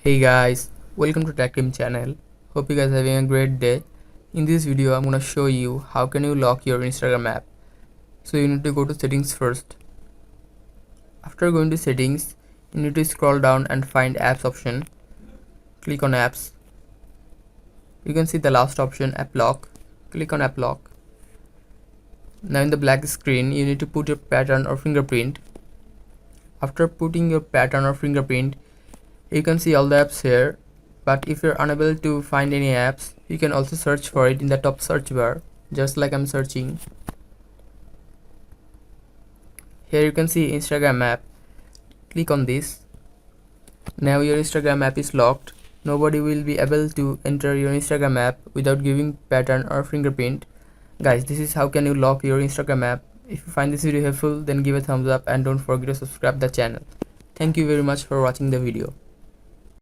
Hey guys, welcome to Tech Team channel. Hope you guys are having a great day. In this video, I'm gonna show you how can you lock your Instagram app. So you need to go to settings first. After going to settings, you need to scroll down and find apps option. Click on apps. You can see the last option, App Lock. Click on App Lock. Now in the black screen, you need to put your pattern or fingerprint. After putting your pattern or fingerprint, you can see all the apps here, but if you're unable to find any apps, you can also search for it in the top search bar, just like I'm searching. Here you can see Instagram app. Click on this. Now your Instagram app is locked. Nobody will be able to enter your Instagram app without giving pattern or fingerprint. Guys, this is how can you lock your Instagram app. If you find this video helpful, then give a thumbs up and don't forget to subscribe the channel. Thank you very much for watching the video.